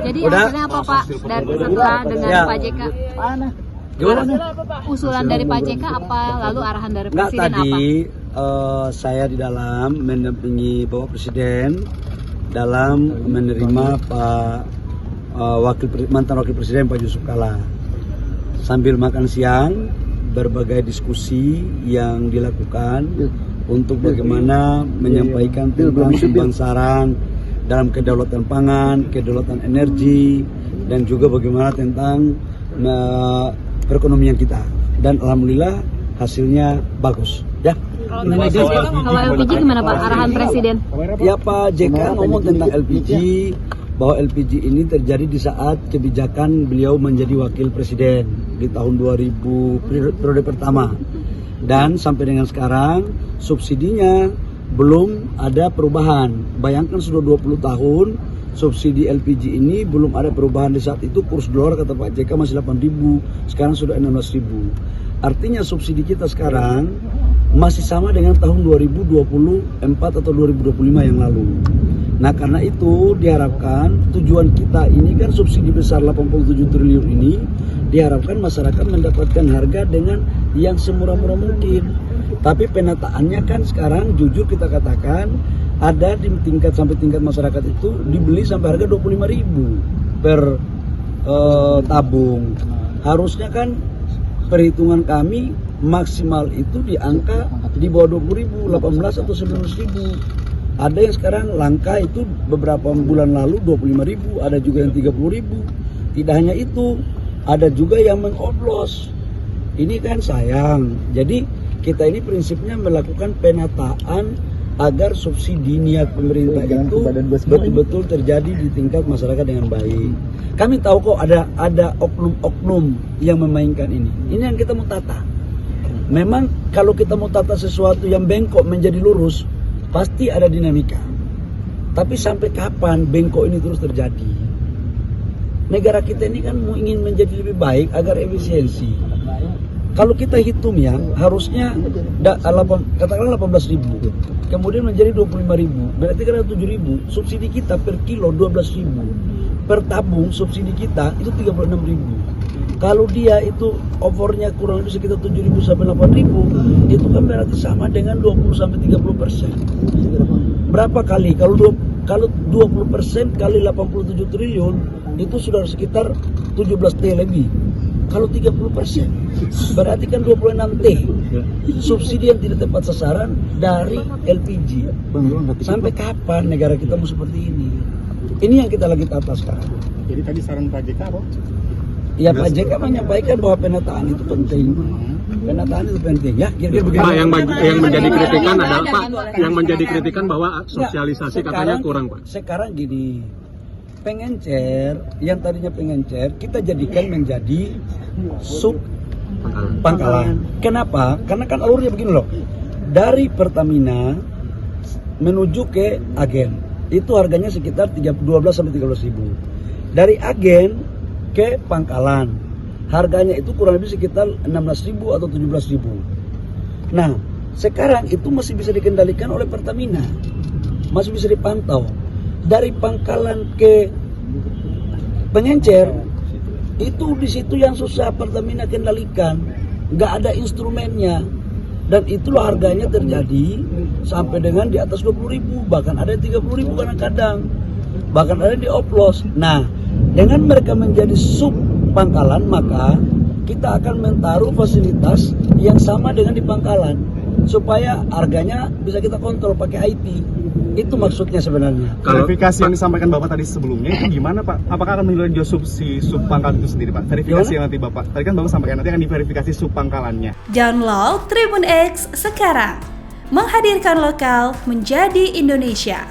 Jadi Udah? hasilnya apa Pak? Dan setelah dengan Ya. Pak JK, Gimana? usulan dari Pak JK apa? Lalu arahan dari Enggak, Presiden apa? tadi saya di dalam mendampingi Bapak Presiden dalam menerima mantan Wakil Presiden Pak Yusuf Kalla. Sambil makan siang, berbagai diskusi yang dilakukan untuk bagaimana menyampaikan tentang sumbang saran dalam kedaulatan pangan, kedaulatan energi, dan juga bagaimana tentang perekonomian kita. Dan alhamdulillah hasilnya bagus, ya. Kalau LPG gimana Pak? Arahan Presiden? Ya, Pak JK ngomong tentang LPG, bahwa LPG ini terjadi di saat kebijakan beliau menjadi wakil presiden di tahun 2000 periode pertama, dan sampai dengan sekarang subsidinya belum ada perubahan. Bayangkan sudah 20 tahun subsidi LPG ini belum ada perubahan. Di saat itu kurs dolar kata Pak JK masih 8.000, sekarang sudah 16.000. Artinya subsidi kita sekarang masih sama dengan tahun 2024 atau 2025 yang lalu. Nah, karena itu diharapkan tujuan kita ini kan subsidi besar 87 triliun ini, diharapkan masyarakat mendapatkan harga dengan yang semurah-murah mungkin. Tapi penataannya kan sekarang jujur kita katakan ada di sampai tingkat masyarakat itu dibeli sampai harga 25.000 per tabung. Harusnya kan perhitungan kami maksimal itu di angka di bawah 20.000, 18 atau 19.000. Ada yang sekarang langka itu beberapa bulan lalu 25.000, ada juga yang 30.000. Tidak hanya itu, ada juga yang mengoplos. Ini kan sayang. Jadi kita ini prinsipnya melakukan penataan agar subsidi niat pemerintah itu betul-betul terjadi di tingkat masyarakat dengan baik. Kami tahu kok ada oknum-oknum yang memainkan ini. Ini yang kita mau tata. Memang kalau kita mau tata sesuatu yang bengkok menjadi lurus, pasti ada dinamika. Tapi sampai kapan bengkok ini terus terjadi? Negara kita ini kan mau ingin menjadi lebih baik agar efisiensi. Kalau kita hitung ya, harusnya katakanlah 18.000, kemudian menjadi 25.000, berarti kan ada 7.000. Subsidi kita per kilo 12.000, per tabung subsidi kita itu 36.000. Kalau dia itu overnya kurang lebih sekitar 7.000 sampai 8.000, itu kan berarti sama dengan 20 sampai 30%. Berapa kali? Kalau 20% kali 87 triliun itu sudah sekitar 17 T lebih. Kalau 30% berarti kan 26 T subsidi yang tidak tepat sasaran dari LPG. Sampai kapan negara kita mau seperti ini? Ini yang kita lagi tata sekarang. Jadi tadi saran Pak JK apa? Ya, Pak JK menyampaikan bahwa penataan itu penting. Penataan itu penting. Ya, kira-kira begitu. Pak, yang menjadi kritikan adalah Pak, yang menjadi kritikan bahwa sosialisasi katanya kurang, Pak. Sekarang gini, Pengencer yang tadinya Pengencer kita jadikan menjadi sub Pangkalan. Kenapa? Karena kan alurnya begini loh. Dari Pertamina menuju ke agen itu harganya sekitar 12 sampai 13.000. Dari agen ke Pangkalan harganya itu kurang lebih sekitar 16.000 atau 17.000. Nah, sekarang itu masih bisa dikendalikan oleh Pertamina, masih bisa dipantau. Dari Pangkalan ke Pengencer itu di situ yang susah Pertamina kendalikan, nggak ada instrumennya, dan itulah harganya terjadi sampai dengan di atas 20.000, bahkan ada 30.000 kadang-kadang, bahkan ada di oplos. Nah, dengan mereka menjadi sub Pangkalan, maka kita akan mentaruh fasilitas yang sama dengan di Pangkalan supaya harganya bisa kita kontrol pakai IT. Itu maksudnya sebenarnya. Verifikasi yang disampaikan Bapak tadi sebelumnya itu gimana Pak? Apakah akan meninjau sub Pangkalan itu sendiri Pak? Verifikasi yang nanti Bapak, tadi kan Bapak sampaikan nanti akan diverifikasi sub Pangkalannya. Download Tribun X sekarang, menghadirkan lokal menjadi Indonesia.